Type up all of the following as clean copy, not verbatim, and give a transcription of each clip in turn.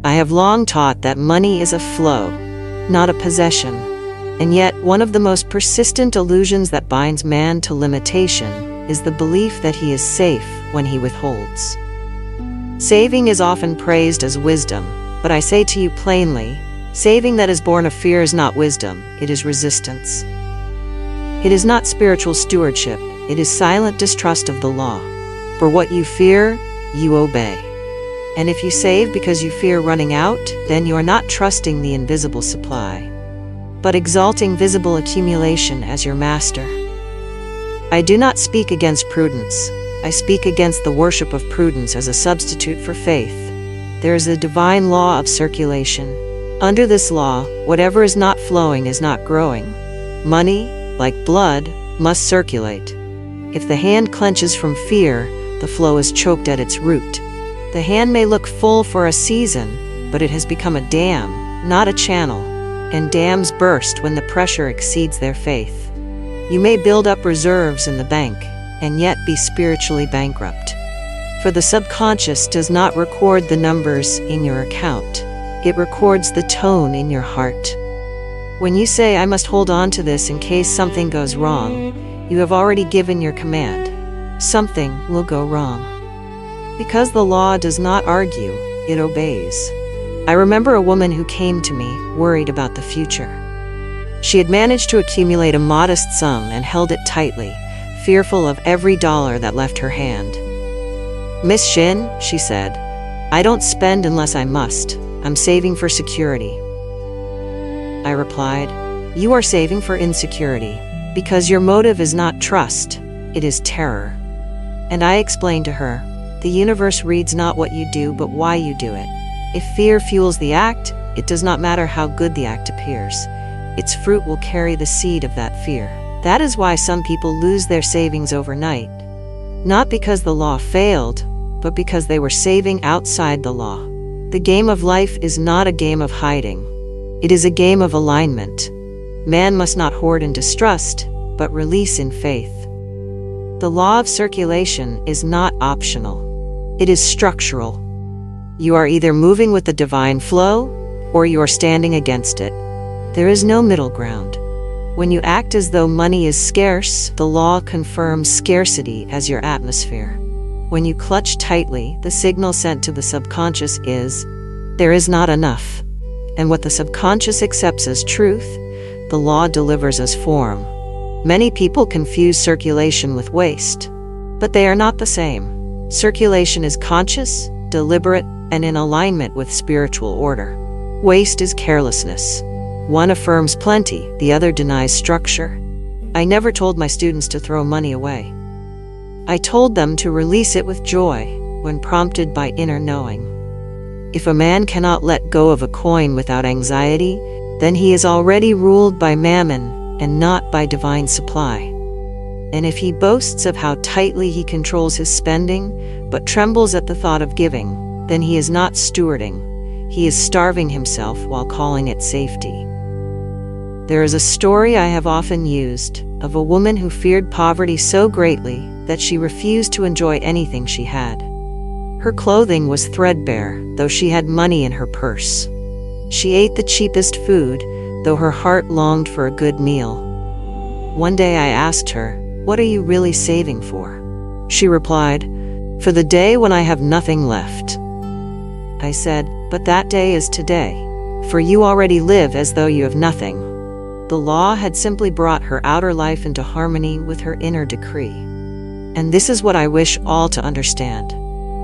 I have long taught that money is a flow, not a possession. And yet, one of the most persistent illusions that binds man to limitation is the belief that he is safe when he withholds. Saving is often praised as wisdom, but I say to you plainly, saving that is born of fear is not wisdom, it is resistance. It is not spiritual stewardship, it is silent distrust of the law. For what you fear, you obey. And if you save because you fear running out, then you are not trusting the invisible supply, but exalting visible accumulation as your master. I do not speak against prudence. I speak against the worship of prudence as a substitute for faith. There is a divine law of circulation. Under this law, whatever is not flowing is not growing. Money, like blood, must circulate. If the hand clenches from fear, the flow is choked at its root. The hand may look full for a season, but it has become a dam, not a channel, and dams burst when the pressure exceeds their faith. You may build up reserves in the bank, and yet be spiritually bankrupt. For the subconscious does not record the numbers in your account. It records the tone in your heart. When you say, "I must hold on to this in case something goes wrong," you have already given your command. Something will go wrong. Because the law does not argue, it obeys. I remember a woman who came to me, worried about the future. She had managed to accumulate a modest sum and held it tightly, fearful of every dollar that left her hand. "Miss Shinn," she said, "I don't spend unless I must. I'm saving for security." I replied, "You are saving for insecurity, because your motive is not trust, it is terror." And I explained to her, the universe reads not what you do, but why you do it. If fear fuels the act, it does not matter how good the act appears. Its fruit will carry the seed of that fear. That is why some people lose their savings overnight. Not because the law failed, but because they were saving outside the law. The game of life is not a game of hiding. It is a game of alignment. Man must not hoard in distrust, but release in faith. The law of circulation is not optional. It is structural. You are either moving with the divine flow, or you are standing against it. There is no middle ground. When you act as though money is scarce, the law confirms scarcity as your atmosphere. When you clutch tightly, the signal sent to the subconscious is, there is not enough. And what the subconscious accepts as truth, the law delivers as form. Many people confuse circulation with waste, but they are not the same. Circulation is conscious, deliberate, and in alignment with spiritual order. Waste is carelessness. One affirms plenty, the other denies structure. I never told my students to throw money away. I told them to release it with joy when prompted by inner knowing. If a man cannot let go of a coin without anxiety, then he is already ruled by mammon and not by divine supply. And if he boasts of how tightly he controls his spending, but trembles at the thought of giving, then he is not stewarding. He is starving himself while calling it safety. There is a story I have often used of a woman who feared poverty so greatly that she refused to enjoy anything she had. Her clothing was threadbare, though she had money in her purse. She ate the cheapest food, though her heart longed for a good meal. One day I asked her, "What are you really saving for?" She replied, "For the day when I have nothing left." I said, "But that day is today, for you already live as though you have nothing." The law had simply brought her outer life into harmony with her inner decree. And this is what I wish all to understand.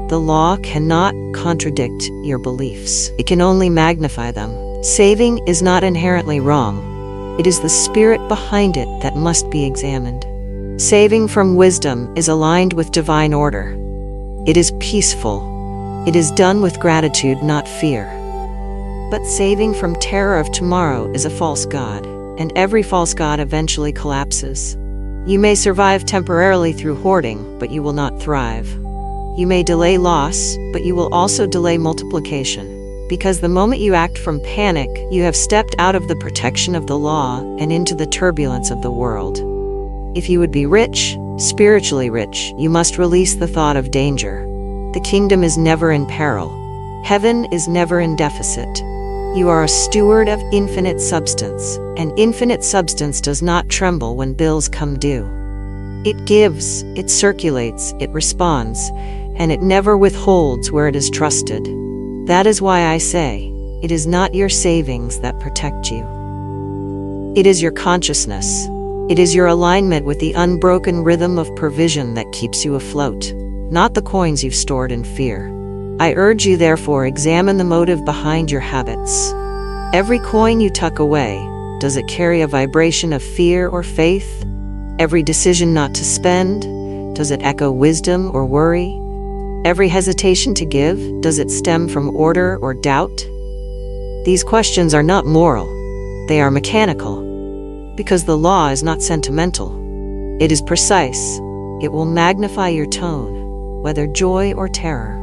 The law cannot contradict your beliefs. It can only magnify them. Saving is not inherently wrong. It is the spirit behind it that must be examined. Saving from wisdom is aligned with divine order. It is peaceful. It is done with gratitude, not fear. But saving from terror of tomorrow is a false god, and every false god eventually collapses. You may survive temporarily through hoarding, but you will not thrive. You may delay loss, but you will also delay multiplication. Because the moment you act from panic, you have stepped out of the protection of the law and into the turbulence of the world. If you would be rich, spiritually rich, you must release the thought of danger. The kingdom is never in peril. Heaven is never in deficit. You are a steward of infinite substance, and infinite substance does not tremble when bills come due. It gives, it circulates, it responds, and it never withholds where it is trusted. That is why I say, it is not your savings that protect you. It is your consciousness. It is your alignment with the unbroken rhythm of provision that keeps you afloat, not the coins you've stored in fear. I urge you, therefore, examine the motive behind your habits. Every coin you tuck away, does it carry a vibration of fear or faith? Every decision not to spend, does it echo wisdom or worry? Every hesitation to give, does it stem from order or doubt? These questions are not moral, they are mechanical, because the law is not sentimental. It is precise. It will magnify your tone, whether joy or terror,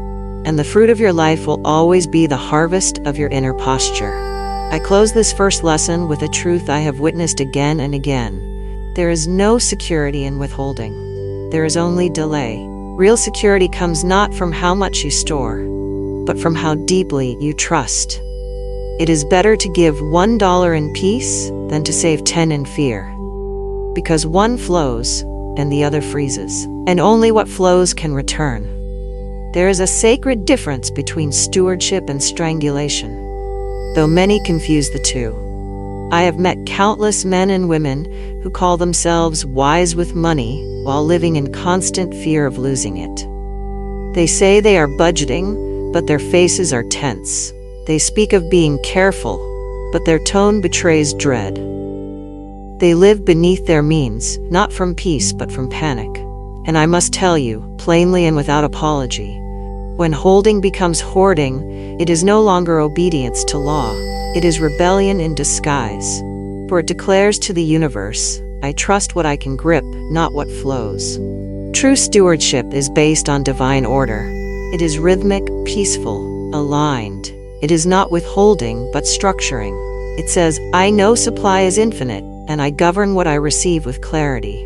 and the fruit of your life will always be the harvest of your inner posture. I close this first lesson with a truth I have witnessed again and again. There is no security in withholding. There is only delay. Real security comes not from how much you store, but from how deeply you trust. It is better to give $1 in peace than to save 10 in fear, because one flows and the other freezes, and only what flows can return. There is a sacred difference between stewardship and strangulation, though many confuse the two. I have met countless men and women who call themselves wise with money while living in constant fear of losing it. They say they are budgeting, but their faces are tense. They speak of being careful, but their tone betrays dread. They live beneath their means, not from peace but from panic. And I must tell you, plainly and without apology, when holding becomes hoarding, it is no longer obedience to law. It is rebellion in disguise. For it declares to the universe, I trust what I can grip, not what flows. True stewardship is based on divine order. It is rhythmic, peaceful, aligned. It is not withholding, but structuring. It says, I know supply is infinite, and I govern what I receive with clarity.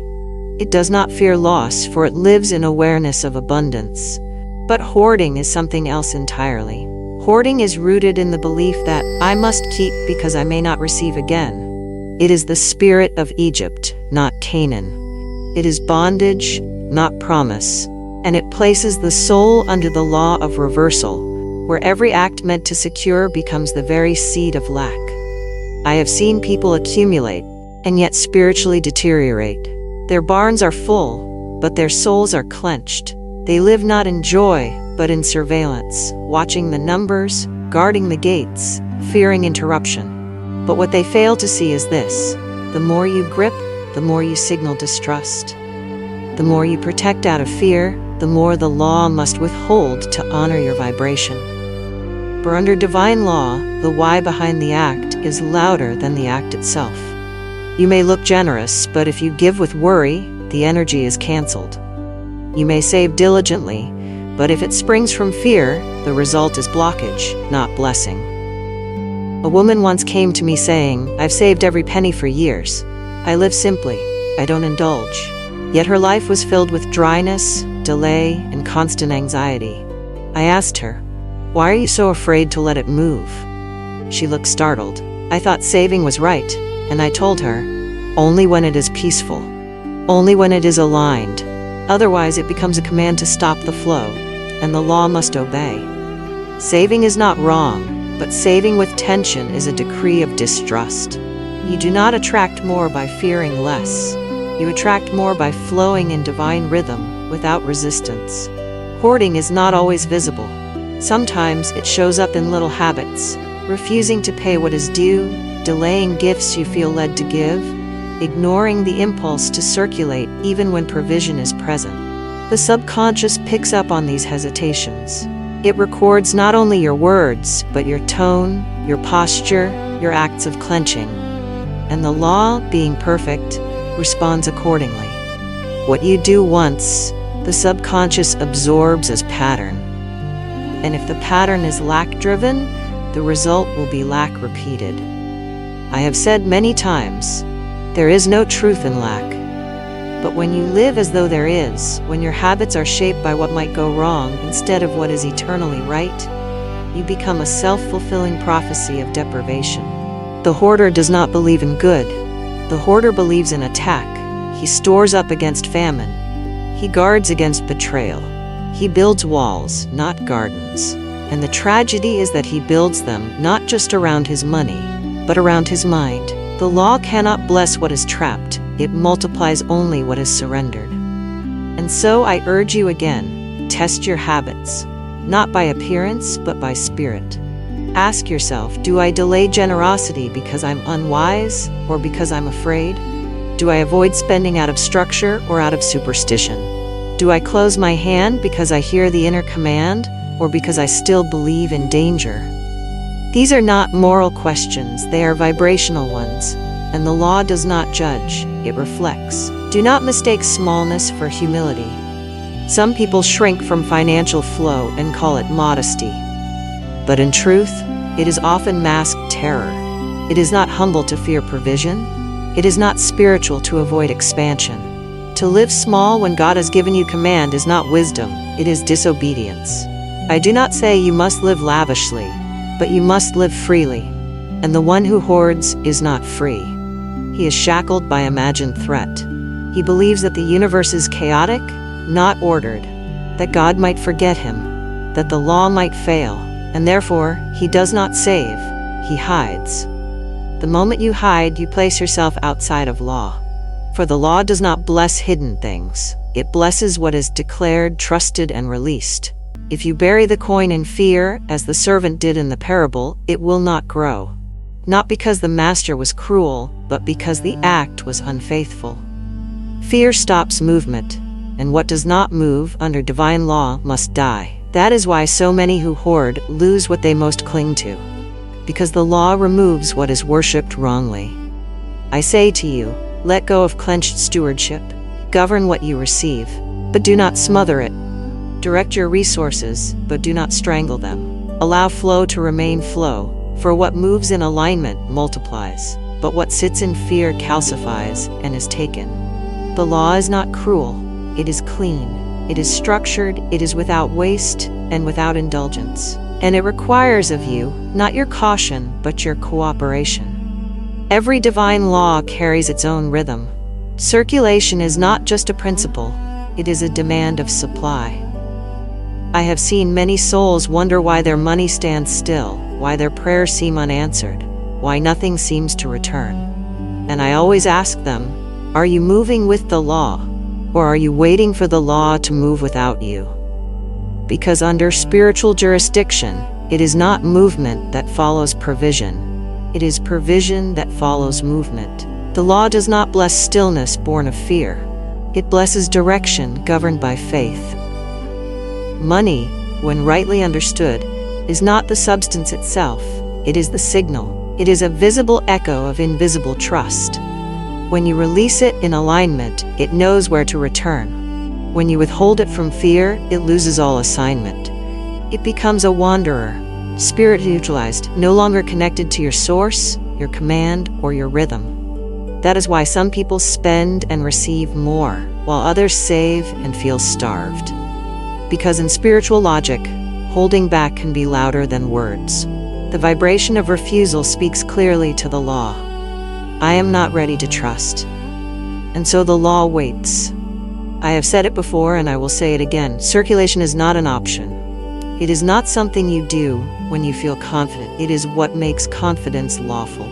It does not fear loss, for it lives in awareness of abundance. But hoarding is something else entirely. Hoarding is rooted in the belief that I must keep because I may not receive again. It is the spirit of Egypt, not Canaan. It is bondage, not promise. And it places the soul under the law of reversal, where every act meant to secure becomes the very seed of lack. I have seen people accumulate, and yet spiritually deteriorate. Their barns are full, but their souls are clenched. They live not in joy, but in surveillance, watching the numbers, guarding the gates, fearing interruption. But what they fail to see is this: the more you grip, the more you signal distrust. The more you protect out of fear, the more the law must withhold to honor your vibration. For under divine law, the why behind the act is louder than the act itself. You may look generous, but if you give with worry, the energy is canceled. You may save diligently, but if it springs from fear, the result is blockage, not blessing. A woman once came to me saying, I've saved every penny for years. I live simply. I don't indulge. Yet her life was filled with dryness, delay, and constant anxiety. I asked her, why are you so afraid to let it move? She looked startled. I thought saving was right, and I told her, only when it is peaceful, only when it is aligned. Otherwise it becomes a command to stop the flow, and the law must obey. Saving is not wrong, but saving with tension is a decree of distrust. You do not attract more by fearing less. You attract more by flowing in divine rhythm without resistance. Hoarding is not always visible. Sometimes it shows up in little habits: refusing to pay what is due, delaying gifts you feel led to give, ignoring the impulse to circulate even when provision is present. The subconscious picks up on these hesitations. It records not only your words, but your tone, your posture, your acts of clenching. And the law, being perfect, responds accordingly. What you do once, the subconscious absorbs as pattern. And if the pattern is lack-driven, the result will be lack repeated. I have said many times, there is no truth in lack. But when you live as though there is, when your habits are shaped by what might go wrong instead of what is eternally right, you become a self-fulfilling prophecy of deprivation. The hoarder does not believe in good. The hoarder believes in attack. He stores up against famine. He guards against betrayal. He builds walls, not gardens. And the tragedy is that he builds them not just around his money, but around his mind. The law cannot bless what is trapped. It multiplies only what is surrendered. And so I urge you again, test your habits, not by appearance, but by spirit. Ask yourself, do I delay generosity because I'm unwise or because I'm afraid? Do I avoid spending out of structure or out of superstition? Do I close my hand because I hear the inner command or because I still believe in danger? These are not moral questions, they are vibrational ones, and the law does not judge, it reflects. Do not mistake smallness for humility. Some people shrink from financial flow and call it modesty. But in truth, it is often masked terror. It is not humble to fear provision. It is not spiritual to avoid expansion. To live small when God has given you command is not wisdom, it is disobedience. I do not say you must live lavishly, but you must live freely. And the one who hoards is not free. He is shackled by imagined threat. He believes that the universe is chaotic, not ordered, that God might forget him, that the law might fail, and therefore he does not save, he hides. The moment you hide, you place yourself outside of law. For the law does not bless hidden things. It blesses what is declared, trusted, and released. If you bury the coin in fear, as the servant did in the parable, it will not grow. Not because the master was cruel, but because the act was unfaithful. Fear stops movement, and what does not move under divine law must die. That is why so many who hoard lose what they most cling to, because the law removes what is worshipped wrongly. I say to you, let go of clenched stewardship. Govern what you receive, but do not smother it. Direct your resources, but do not strangle them. Allow flow to remain flow, for what moves in alignment multiplies, but what sits in fear calcifies and is taken. The law is not cruel, it is clean, it is structured, it is without waste and without indulgence. And it requires of you, not your caution, but your cooperation. Every divine law carries its own rhythm. Circulation is not just a principle, it is a demand of supply. I have seen many souls wonder why their money stands still, why their prayers seem unanswered, why nothing seems to return. And I always ask them, are you moving with the law, or are you waiting for the law to move without you? Because under spiritual jurisdiction, it is not movement that follows provision. It is provision that follows movement. The law does not bless stillness born of fear. It blesses direction governed by faith. Money, when rightly understood, is not the substance itself. It is the signal. It is a visible echo of invisible trust. When you release it in alignment, it knows where to return. When you withhold it from fear, it loses all assignment. It becomes a wanderer, spirit-neutralized, no longer connected to your source, your command, or your rhythm. That is why some people spend and receive more, while others save and feel starved. Because in spiritual logic, holding back can be louder than words. The vibration of refusal speaks clearly to the law. I am not ready to trust. And so the law waits. I have said it before and I will say it again. Circulation is not an option. It is not something you do when you feel confident. It is what makes confidence lawful.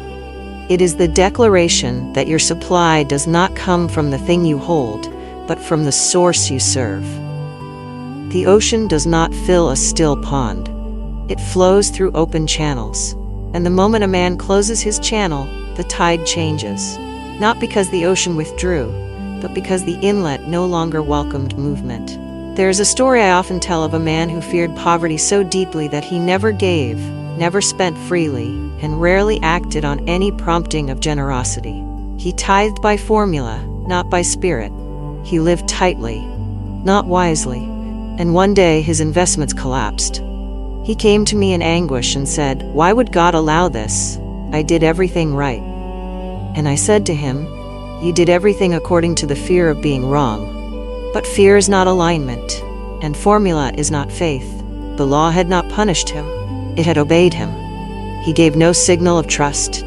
It is the declaration that your supply does not come from the thing you hold, but from the source you serve. The ocean does not fill a still pond. It flows through open channels. And the moment a man closes his channel, the tide changes. Not because the ocean withdrew, but because the inlet no longer welcomed movement. There is a story I often tell of a man who feared poverty so deeply that he never gave, never spent freely, and rarely acted on any prompting of generosity. He tithed by formula, not by spirit. He lived tightly, not wisely. And one day his investments collapsed. He came to me in anguish and said, "Why would God allow this? I did everything right." And I said to him, "You did everything according to the fear of being wrong. But fear is not alignment, and formula is not faith." The law had not punished him. It had obeyed him. He gave no signal of trust,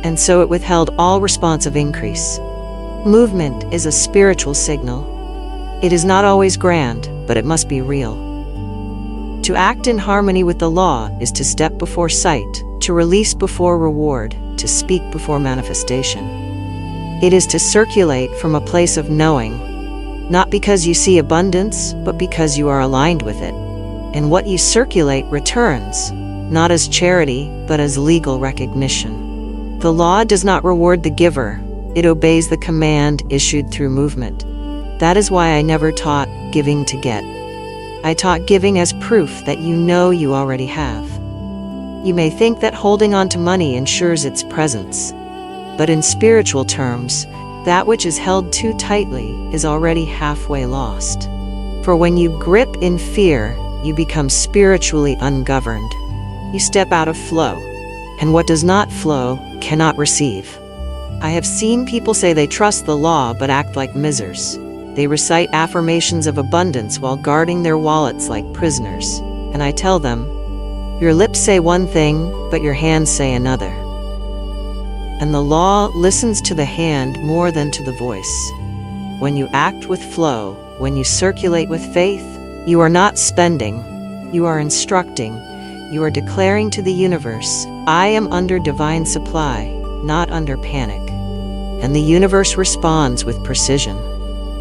and so it withheld all response of increase. Movement is a spiritual signal. It is not always grand, but it must be real. To act in harmony with the law is to step before sight, to release before reward, to speak before manifestation. It is to circulate from a place of knowing, not because you see abundance, but because you are aligned with it. And what you circulate returns, not as charity, but as legal recognition. The law does not reward the giver, it obeys the command issued through movement. That is why I never taught giving to get. I taught giving as proof that you know you already have. You may think that holding on to money ensures its presence, but in spiritual terms, that which is held too tightly is already halfway lost. For when you grip in fear, you become spiritually ungoverned. You step out of flow, and what does not flow cannot receive. I have seen people say they trust the law but act like misers. They recite affirmations of abundance while guarding their wallets like prisoners. And I tell them, your lips say one thing, but your hands say another. And the law listens to the hand more than to the voice. When you act with flow, when you circulate with faith, you are not spending, you are instructing, you are declaring to the universe, I am under divine supply, not under panic. And the universe responds with precision.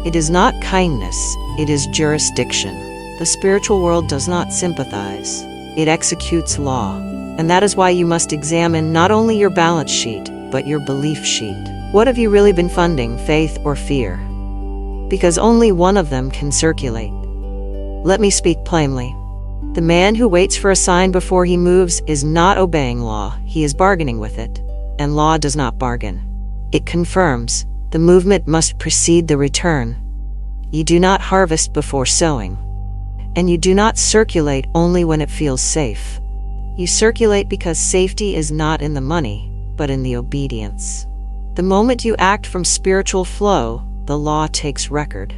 It is not kindness, it is jurisdiction. The spiritual world does not sympathize, it executes law. And that is why you must examine not only your balance sheet, but your belief sheet. What have you really been funding, faith or fear? Because only one of them can circulate. Let me speak plainly. The man who waits for a sign before he moves is not obeying law, he is bargaining with it. And law does not bargain. It confirms. The movement must precede the return. You do not harvest before sowing. And you do not circulate only when it feels safe. You circulate because safety is not in the money, but in the obedience. The moment you act from spiritual flow, the law takes record.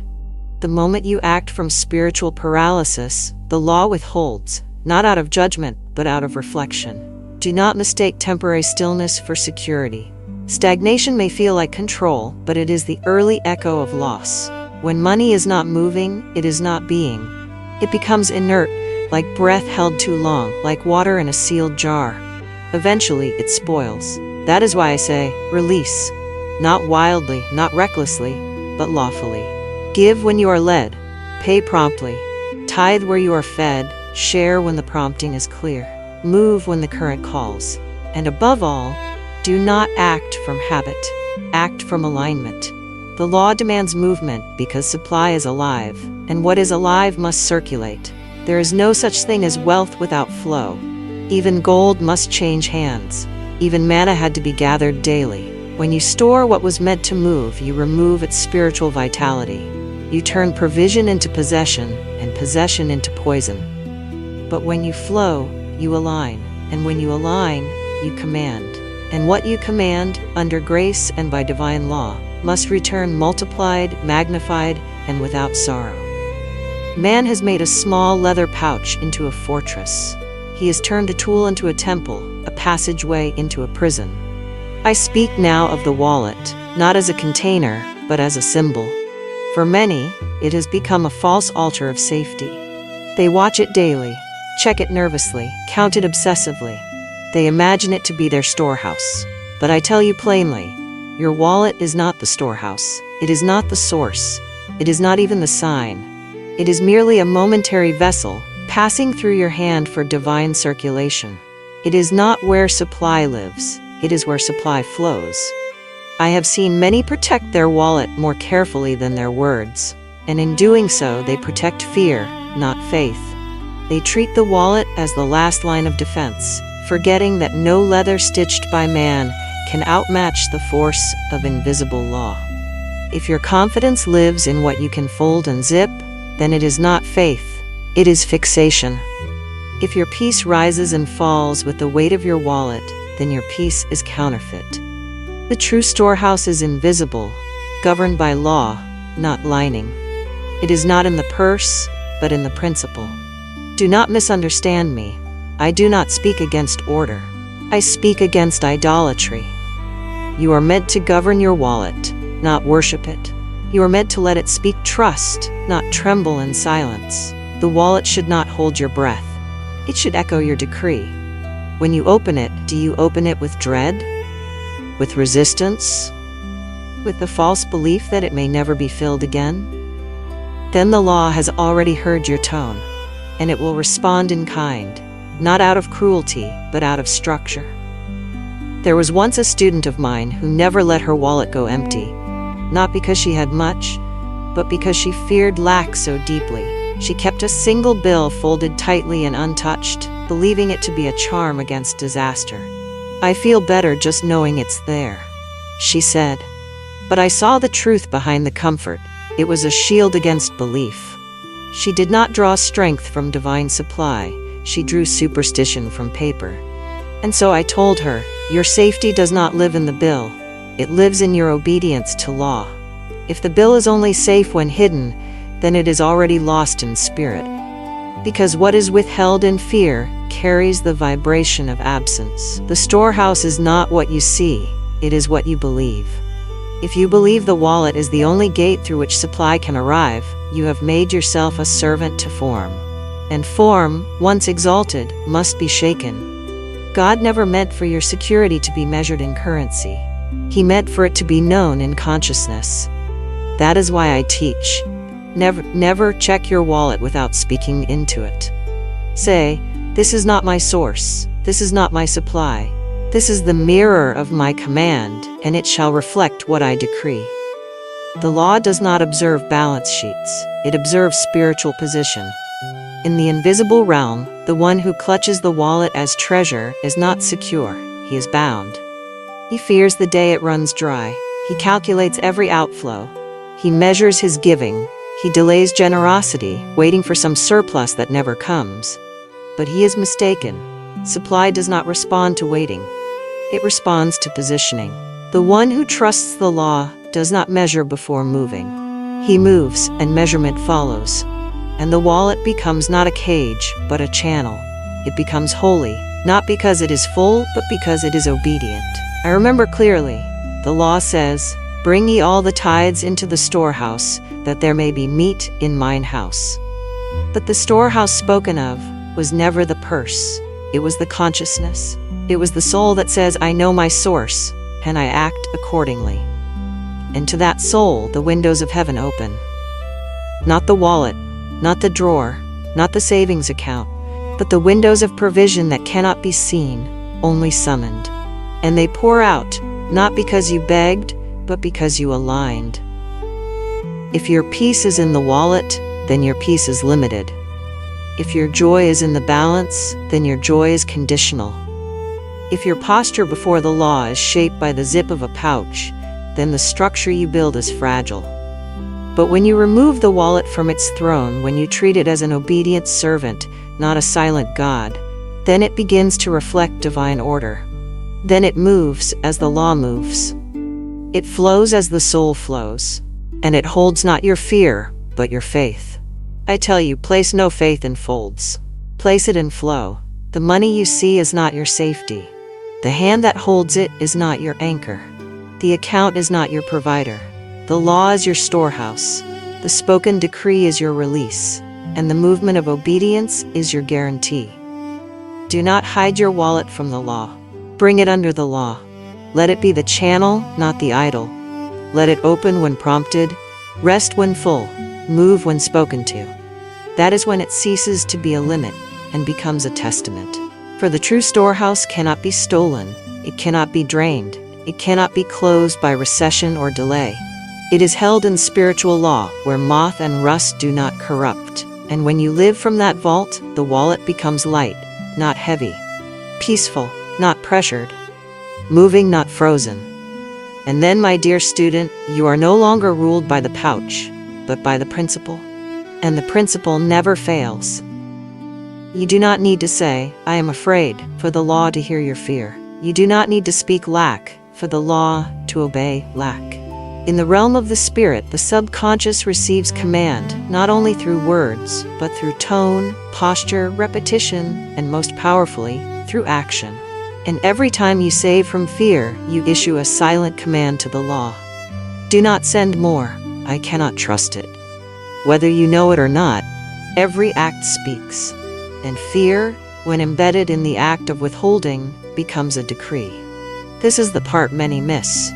The moment you act from spiritual paralysis, the law withholds, not out of judgment, but out of reflection. Do not mistake temporary stillness for security. Stagnation may feel like control, but it is the early echo of loss. When money is not moving, it is not being. It becomes inert, like breath held too long, like water in a sealed jar. Eventually, it spoils. That is why I say, release. Not wildly, not recklessly, but lawfully. Give when you are led. Pay promptly. Tithe where you are fed. Share when the prompting is clear. Move when the current calls. And above all, do not act from habit. Act from alignment. The law demands movement because supply is alive, and what is alive must circulate. There is no such thing as wealth without flow. Even gold must change hands. Even manna had to be gathered daily. When you store what was meant to move, you remove its spiritual vitality. You turn provision into possession, and possession into poison. But when you flow, you align, and when you align, you command. And what you command, under grace and by divine law, must return multiplied, magnified, and without sorrow. Man has made a small leather pouch into a fortress. He has turned a tool into a temple, a passageway into a prison. I speak now of the wallet, not as a container, but as a symbol. For many, it has become a false altar of safety. They watch it daily, check it nervously, count it obsessively. They imagine it to be their storehouse. But I tell you plainly, your wallet is not the storehouse. It is not the source. It is not even the sign. It is merely a momentary vessel, passing through your hand for divine circulation. It is not where supply lives. It is where supply flows. I have seen many protect their wallet more carefully than their words, and in doing so they protect fear, not faith. They treat the wallet as the last line of defense, forgetting that no leather stitched by man can outmatch the force of invisible law. If your confidence lives in what you can fold and zip, then it is not faith, it is fixation. If your peace rises and falls with the weight of your wallet, then your peace is counterfeit. The true storehouse is invisible, governed by law, not lining. It is not in the purse, but in the principle. Do not misunderstand me. I do not speak against order. I speak against idolatry. You are meant to govern your wallet, not worship it. You are meant to let it speak trust, not tremble in silence. The wallet should not hold your breath. It should echo your decree. When you open it, do you open it with dread? With resistance? With the false belief that it may never be filled again? Then the law has already heard your tone, and it will respond in kind, not out of cruelty, but out of structure. There was once a student of mine who never let her wallet go empty, not because she had much, but because she feared lack so deeply. She kept a single bill folded tightly and untouched, believing it to be a charm against disaster. I feel better just knowing it's there, she said. But I saw the truth behind the comfort. It was a shield against belief. She did not draw strength from divine supply. She drew superstition from paper. And so I told her, your safety does not live in the bill. It lives in your obedience to law. If the bill is only safe when hidden, then it is already lost in spirit. Because what is withheld in fear carries the vibration of absence. The storehouse is not what you see, it is what you believe. If you believe the wallet is the only gate through which supply can arrive, you have made yourself a servant to form. And form, once exalted, must be shaken. God never meant for your security to be measured in currency. He meant for it to be known in consciousness. That is why I teach. Never check your wallet without speaking into it. Say, this is not my source, this is not my supply. This is the mirror of my command, and it shall reflect what I decree. The law does not observe balance sheets, it observes spiritual position. In the invisible realm, the one who clutches the wallet as treasure is not secure, he is bound. He fears the day it runs dry. He calculates every outflow. He measures his giving. He delays generosity, waiting for some surplus that never comes. But he is mistaken. Supply does not respond to waiting. It responds to positioning. The one who trusts the law does not measure before moving. He moves, and measurement follows. And the wallet becomes not a cage, but a channel. It becomes holy, not because it is full, but because it is obedient. I remember clearly, the law says, bring ye all the tithes into the storehouse, that there may be meat in mine house. But the storehouse spoken of was never the purse. It was the consciousness. It was the soul that says, I know my source, and I act accordingly. And to that soul, the windows of heaven open. Not the wallet, not the drawer, not the savings account, but the windows of provision that cannot be seen, only summoned. And they pour out, not because you begged, but because you aligned. If your peace is in the wallet, then your peace is limited. If your joy is in the balance, then your joy is conditional. If your posture before the law is shaped by the zip of a pouch, then the structure you build is fragile. But when you remove the wallet from its throne, when you treat it as an obedient servant, not a silent God, then it begins to reflect divine order. Then it moves as the law moves. It flows as the soul flows. And it holds not your fear, but your faith. I tell you, place no faith in folds. Place it in flow. The money you see is not your safety. The hand that holds it is not your anchor. The account is not your provider. The law is your storehouse. The spoken decree is your release. And the movement of obedience is your guarantee. Do not hide your wallet from the law. Bring it under the law. Let it be the channel, not the idol. Let it open when prompted, rest when full, move when spoken to. That is when it ceases to be a limit and becomes a testament. For the true storehouse cannot be stolen, it cannot be drained, it cannot be closed by recession or delay. It is held in spiritual law, where moth and rust do not corrupt. And when you live from that vault, the wallet becomes light, not heavy, peaceful, not pressured, moving, not frozen. And then, my dear student, you are no longer ruled by the pouch, but by the principle. And the principle never fails. You do not need to say, I am afraid, for the law to hear your fear. You do not need to speak lack, for the law to obey lack. In the realm of the spirit, the subconscious receives command, not only through words, but through tone, posture, repetition, and most powerfully, through action. And every time you save from fear, you issue a silent command to the law. Do not send more. I cannot trust it. Whether you know it or not, every act speaks. And fear, when embedded in the act of withholding, becomes a decree. This is the part many miss.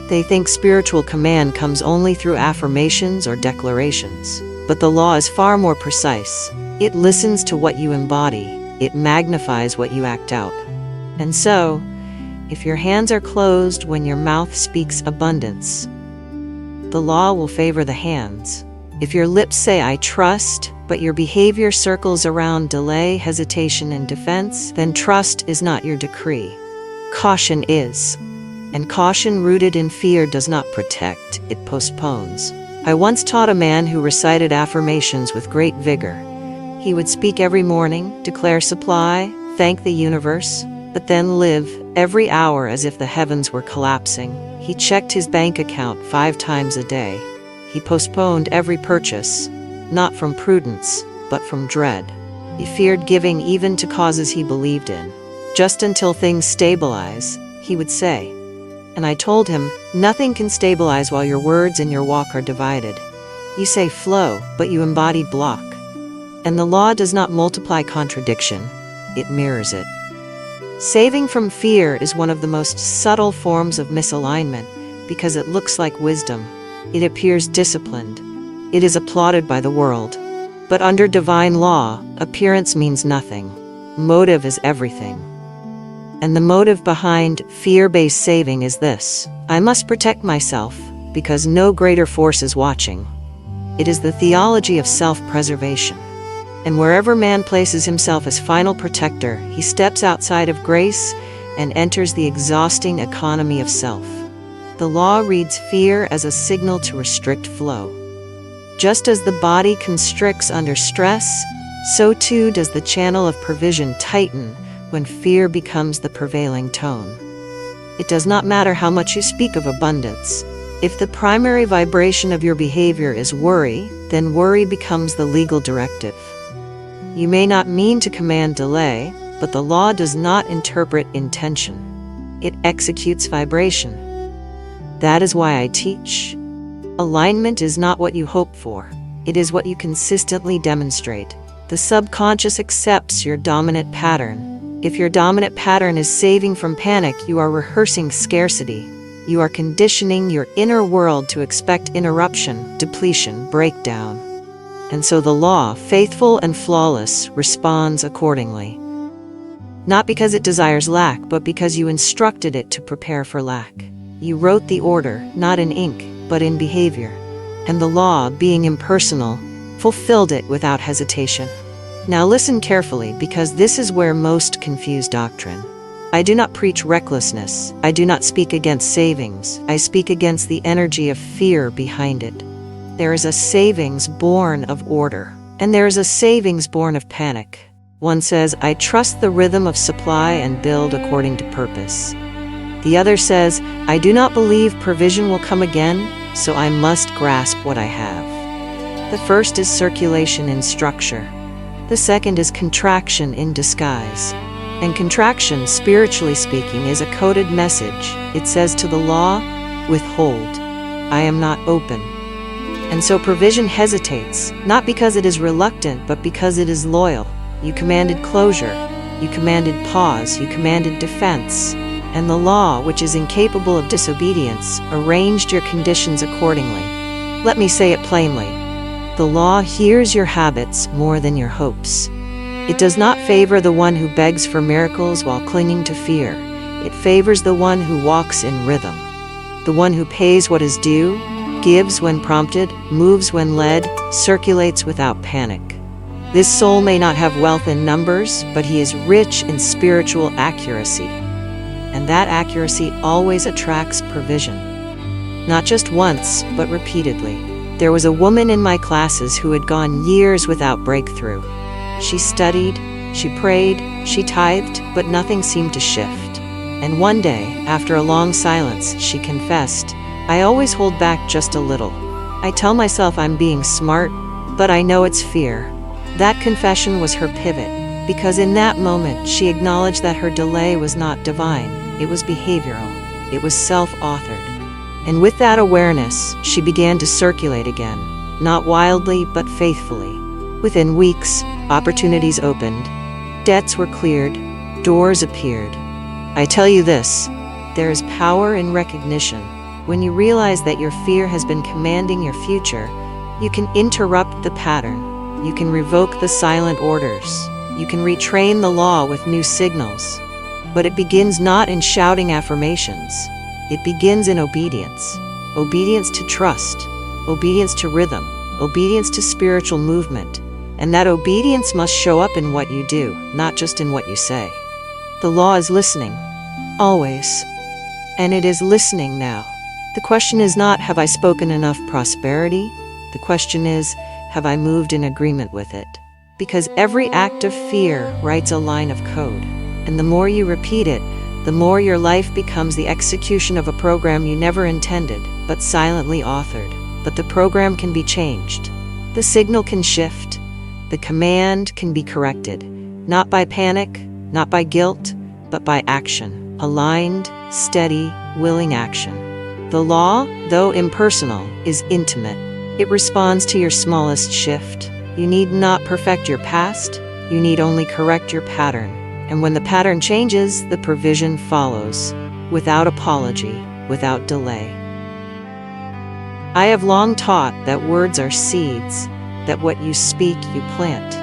They think spiritual command comes only through affirmations or declarations. But the law is far more precise. It listens to what you embody. It magnifies what you act out. And so, if your hands are closed when your mouth speaks abundance, the law will favor the hands. If your lips say, I trust, but your behavior circles around delay, hesitation, and defense, then trust is not your decree. Caution is. And caution rooted in fear does not protect, it postpones. I once taught a man who recited affirmations with great vigor. He would speak every morning, declare supply, thank the universe, but then live every hour as if the heavens were collapsing. He checked his bank account 5 times a day. He postponed every purchase, not from prudence, but from dread. He feared giving even to causes he believed in. Just until things stabilize, he would say. And I told him, nothing can stabilize while your words and your walk are divided. You say flow, but you embody block. And the law does not multiply contradiction, it mirrors it. Saving from fear is one of the most subtle forms of misalignment because it looks like wisdom. It appears disciplined. It is applauded by the world. But under divine law, appearance means nothing. Motive is everything. And the motive behind fear-based saving is this: I must protect myself because no greater force is watching. It is the theology of self-preservation. And wherever man places himself as final protector, he steps outside of grace and enters the exhausting economy of self. The law reads fear as a signal to restrict flow. Just as the body constricts under stress, so too does the channel of provision tighten when fear becomes the prevailing tone. It does not matter how much you speak of abundance. If the primary vibration of your behavior is worry, then worry becomes the legal directive. You may not mean to command delay, but the law does not interpret intention. It executes vibration. That is why I teach. Alignment is not what you hope for. It is what you consistently demonstrate. The subconscious accepts your dominant pattern. If your dominant pattern is saving from panic, you are rehearsing scarcity. You are conditioning your inner world to expect interruption, depletion, breakdown. And so the law, faithful and flawless, responds accordingly. Not because it desires lack, but because you instructed it to prepare for lack. You wrote the order, not in ink, but in behavior. And the law, being impersonal, fulfilled it without hesitation. Now listen carefully, because this is where most confuse doctrine. I do not preach recklessness. I do not speak against savings. I speak against the energy of fear behind it. There is a savings born of order, and there is a savings born of panic. One says, I trust the rhythm of supply and build according to purpose. The other says, I do not believe provision will come again, so I must grasp what I have. The first is circulation in structure. The second is contraction in disguise. And contraction, spiritually speaking, is a coded message. It says to the law, withhold. I am not open. And so provision hesitates, not because it is reluctant, but because it is loyal. You commanded closure. You commanded pause. You commanded defense. And the law, which is incapable of disobedience, arranged your conditions accordingly. Let me say it plainly. The law hears your habits more than your hopes. It does not favor the one who begs for miracles while clinging to fear. It favors the one who walks in rhythm. The one who pays what is due, gives when prompted, moves when led, circulates without panic. This soul may not have wealth in numbers, but he is rich in spiritual accuracy. And that accuracy always attracts provision. Not just once, but repeatedly. There was a woman in my classes who had gone years without breakthrough. She studied, she prayed, she tithed, but nothing seemed to shift. And one day, after a long silence, she confessed, I always hold back just a little. I tell myself I'm being smart, but I know it's fear. That confession was her pivot, because in that moment she acknowledged that her delay was not divine, it was behavioral, it was self-authored. And with that awareness, she began to circulate again, not wildly but faithfully. Within weeks, opportunities opened, debts were cleared, doors appeared. I tell you this, there is power in recognition. When you realize that your fear has been commanding your future, you can interrupt the pattern. You can revoke the silent orders. You can retrain the law with new signals. But it begins not in shouting affirmations. It begins in obedience. Obedience to trust. Obedience to rhythm. Obedience to spiritual movement. And that obedience must show up in what you do, not just in what you say. The law is listening. Always. And it is listening now. The question is not, have I spoken enough prosperity? The question is, have I moved in agreement with it? Because every act of fear writes a line of code. And the more you repeat it, the more your life becomes the execution of a program you never intended, but silently authored. But the program can be changed. The signal can shift. The command can be corrected. Not by panic, not by guilt, but by action. Aligned, steady, willing action. The law, though impersonal, is intimate. It responds to your smallest shift. You need not perfect your past, you need only correct your pattern. And when the pattern changes, the provision follows, without apology, without delay. I have long taught that words are seeds, that what you speak, you plant.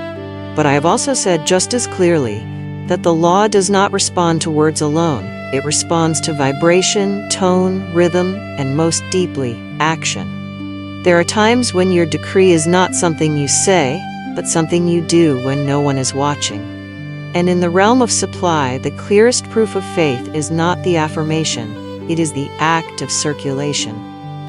But I have also said just as clearly that the law does not respond to words alone. It responds to vibration, tone, rhythm, and most deeply, action. There are times when your decree is not something you say, but something you do when no one is watching. And in the realm of supply, the clearest proof of faith is not the affirmation, it is the act of circulation.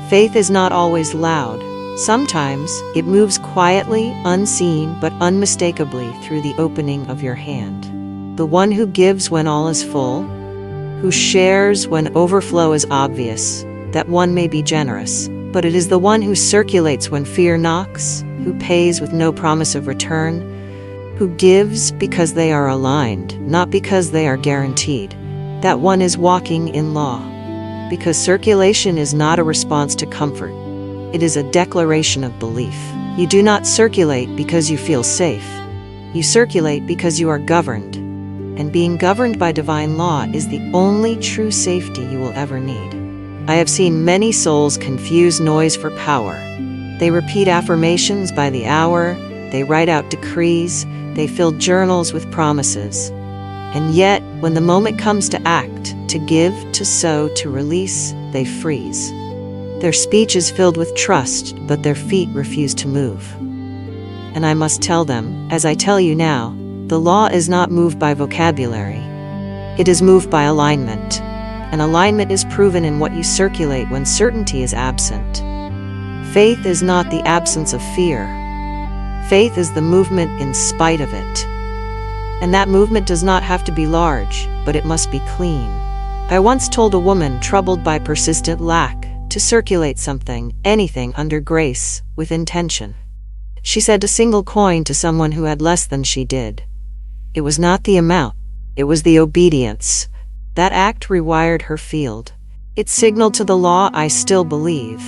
Faith is not always loud. Sometimes it moves quietly, unseen, but unmistakably through the opening of your hand. The one who gives when all is full, who shares when overflow is obvious, that one may be generous, but it is the one who circulates when fear knocks, who pays with no promise of return, who gives because they are aligned, not because they are guaranteed. That one is walking in law. Because circulation is not a response to comfort. It is a declaration of belief. You do not circulate because you feel safe. You circulate because you are governed. And being governed by divine law is the only true safety you will ever need. I have seen many souls confuse noise for power. They repeat affirmations by the hour, they write out decrees, they fill journals with promises. And yet, when the moment comes to act, to give, to sow, to release, they freeze. Their speech is filled with trust, but their feet refuse to move. And I must tell them, as I tell you now, the law is not moved by vocabulary. It is moved by alignment. And alignment is proven in what you circulate when certainty is absent. Faith is not the absence of fear. Faith is the movement in spite of it. And that movement does not have to be large, but it must be clean. I once told a woman troubled by persistent lack to circulate something, anything under grace, with intention. She said a single coin to someone who had less than she did. It was not the amount, it was the obedience. That act rewired her field. It signaled to the law, I still believe.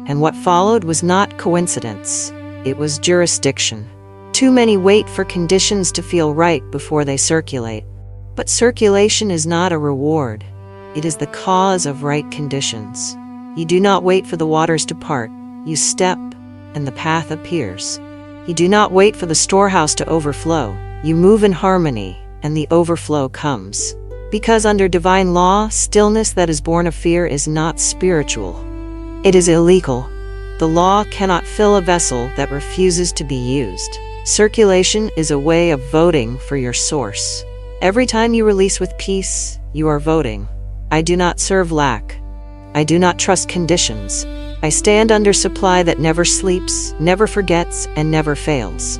And what followed was not coincidence, it was jurisdiction. Too many wait for conditions to feel right before they circulate. But circulation is not a reward. It is the cause of right conditions. You do not wait for the waters to part. You step, and the path appears. You do not wait for the storehouse to overflow. You move in harmony, and the overflow comes. Because under divine law, stillness that is born of fear is not spiritual. It is illegal. The law cannot fill a vessel that refuses to be used. Circulation is a way of voting for your source. Every time you release with peace, you are voting. I do not serve lack. I do not trust conditions. I stand under supply that never sleeps, never forgets, and never fails.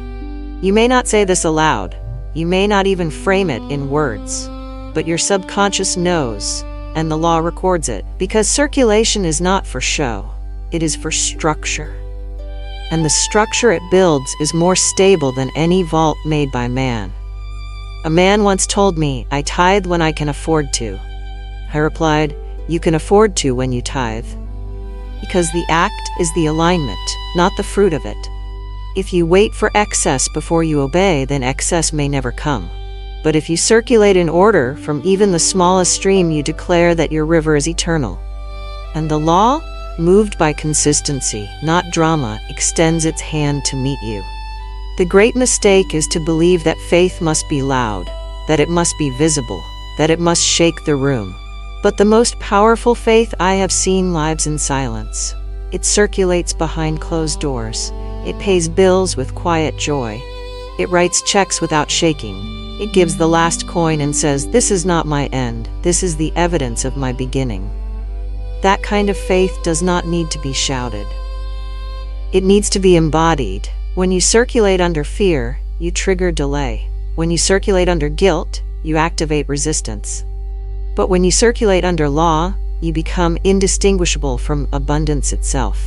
You may not say this aloud. You may not even frame it in words. But your subconscious knows, and the law records it, because circulation is not for show, it is for structure. And the structure it builds is more stable than any vault made by man. A man once told me, "I tithe when I can afford to." I replied, "You can afford to when you tithe." Because the act is the alignment, not the fruit of it. If you wait for excess before you obey, then excess may never come. But if you circulate in order from even the smallest stream, you declare that your river is eternal. And the law, moved by consistency, not drama, extends its hand to meet you. The great mistake is to believe that faith must be loud, that it must be visible, that it must shake the room. But the most powerful faith I have seen lives in silence. It circulates behind closed doors. It pays bills with quiet joy. It writes checks without shaking. It gives the last coin and says, "This is not my end. This is the evidence of my beginning." That kind of faith does not need to be shouted. It needs to be embodied. When you circulate under fear, you trigger delay. When you circulate under guilt, you activate resistance. But when you circulate under law, you become indistinguishable from abundance itself.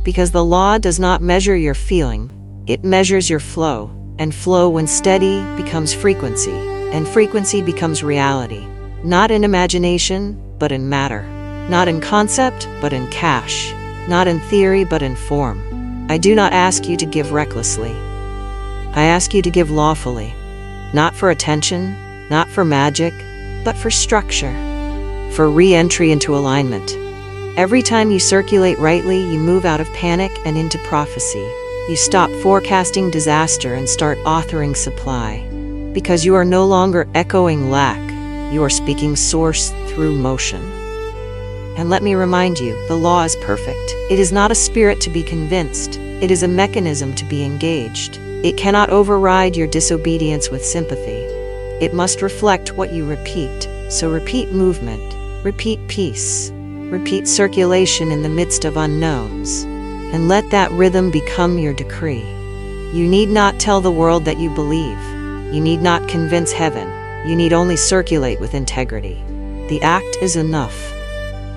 Because the law does not measure your feeling, it measures your flow. And flow, when steady, becomes frequency. And frequency becomes reality. Not in imagination, but in matter. Not in concept, but in cash. Not in theory, but in form. I do not ask you to give recklessly. I ask you to give lawfully. Not for attention, not for magic, but for structure. For re-entry into alignment. Every time you circulate rightly, you move out of panic and into prophecy. You stop forecasting disaster and start authoring supply. Because you are no longer echoing lack, you are speaking source through motion. And let me remind you, the law is perfect. It is not a spirit to be convinced. It is a mechanism to be engaged. It cannot override your disobedience with sympathy. It must reflect what you repeat. So repeat movement, repeat peace, repeat circulation in the midst of unknowns. And let that rhythm become your decree. You need not tell the world that you believe. You need not convince heaven. You need only circulate with integrity. The act is enough.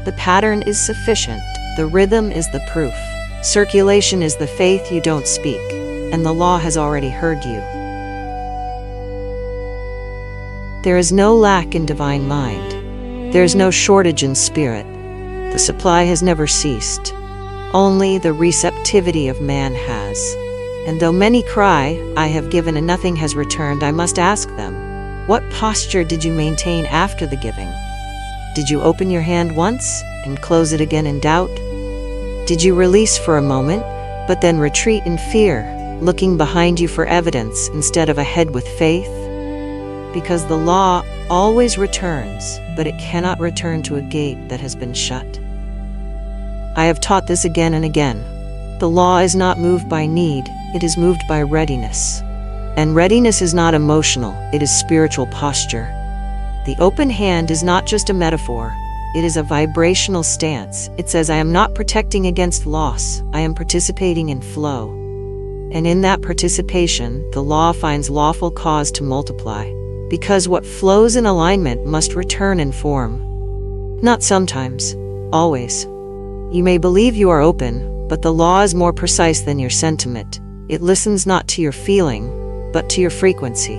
The pattern is sufficient. The rhythm is the proof. Circulation is the faith you don't speak, and the law has already heard you. There is no lack in divine mind. There is no shortage in spirit. The supply has never ceased. Only the receptivity of man has. And though many cry, "I have given and nothing has returned," I must ask them, what posture did you maintain after the giving? Did you open your hand once and close it again in doubt? Did you release for a moment, but then retreat in fear, looking behind you for evidence instead of ahead with faith? Because the law always returns, but it cannot return to a gate that has been shut. I have taught this again and again. The law is not moved by need, it is moved by readiness. And readiness is not emotional, it is spiritual posture. The open hand is not just a metaphor, it is a vibrational stance. It says, I am not protecting against loss, I am participating in flow. And in that participation, the law finds lawful cause to multiply. Because what flows in alignment must return in form. Not sometimes, always. You may believe you are open, but the law is more precise than your sentiment. It listens not to your feeling, but to your frequency.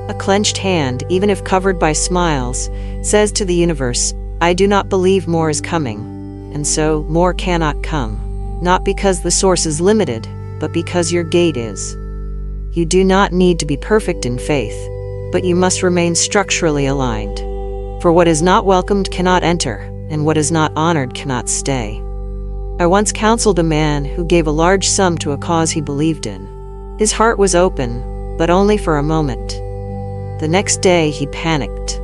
A clenched hand, even if covered by smiles, says to the universe, I do not believe more is coming, and so more cannot come. Not because the source is limited, but because your gate is. You do not need to be perfect in faith, but you must remain structurally aligned. For what is not welcomed cannot enter, and what is not honored cannot stay. I once counseled a man who gave a large sum to a cause he believed in. His heart was open, but only for a moment. The next day he panicked.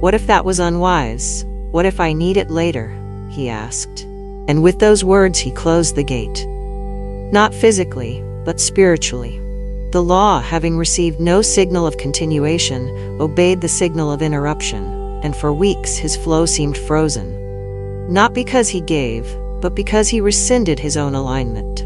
What if that was unwise? What if I need it later? He asked. And with those words he closed the gate. Not physically, but spiritually. The law, having received no signal of continuation, obeyed the signal of interruption, and for weeks his flow seemed frozen. Not because he gave, but because he rescinded his own alignment.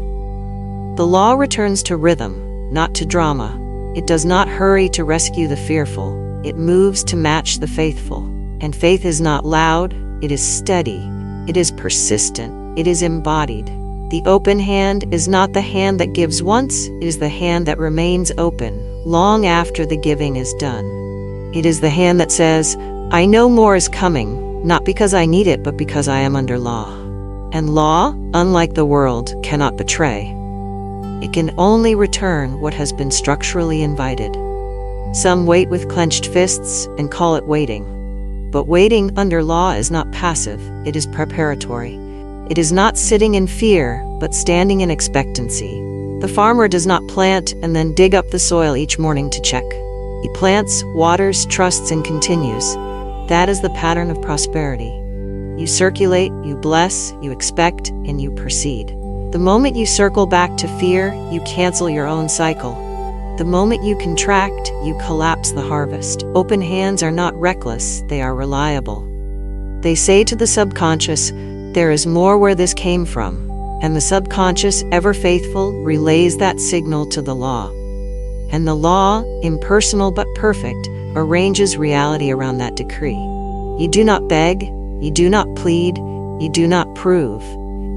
The law returns to rhythm, not to drama. It does not hurry to rescue the fearful. It moves to match the faithful. And faith is not loud, It is steady. It is persistent. It is embodied. The open hand is not the hand that gives once, it is the hand that remains open long after the giving is done. It is the hand that says, I know more is coming, not because I need it, but because I am under law. And law, unlike the world, cannot betray. It can only return what has been structurally invited. Some wait with clenched fists and call it waiting. But waiting under law is not passive, it is preparatory. It is not sitting in fear, but standing in expectancy. The farmer does not plant and then dig up the soil each morning to check. He plants, waters, trusts, and continues. That is the pattern of prosperity. You circulate, you bless, you expect, and you proceed. The moment you circle back to fear, you cancel your own cycle. The moment you contract, you collapse the harvest. Open hands are not reckless, they are reliable. They say to the subconscious, there is more where this came from, and the subconscious, ever faithful, relays that signal to the law. And the law, impersonal but perfect, arranges reality around that decree. You do not beg, you do not plead, you do not prove,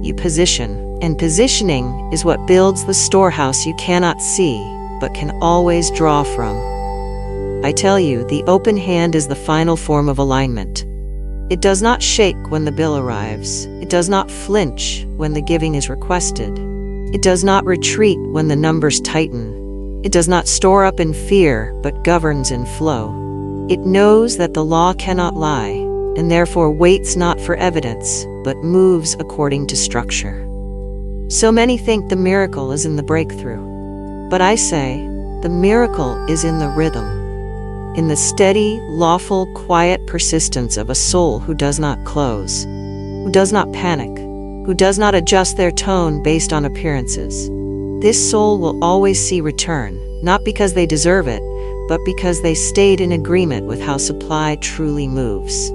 you position. And positioning is what builds the storehouse you cannot see, but can always draw from. I tell you, the open hand is the final form of alignment. It does not shake when the bill arrives. It does not flinch when the giving is requested. It does not retreat when the numbers tighten. It does not store up in fear, but governs in flow. It knows that the law cannot lie, and therefore waits not for evidence, but moves according to structure. So many think the miracle is in the breakthrough. But I say, the miracle is in the rhythm, in the steady, lawful, quiet persistence of a soul who does not close, who does not panic, who does not adjust their tone based on appearances. This soul will always see return, not because they deserve it, but because they stayed in agreement with how supply truly moves.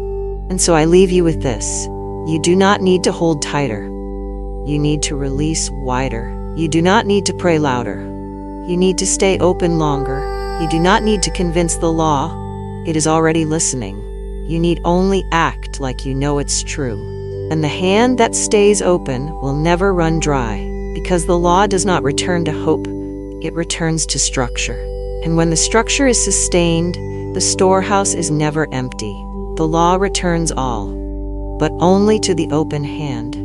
And so I leave you with this. You do not need to hold tighter. You need to release wider. You do not need to pray louder. You need to stay open longer. You do not need to convince the law. It is already listening. You need only act like you know it's true. And the hand that stays open will never run dry, because the law does not return to hope, it returns to structure. And when the structure is sustained, the storehouse is never empty. The law returns all, but only to the open hand.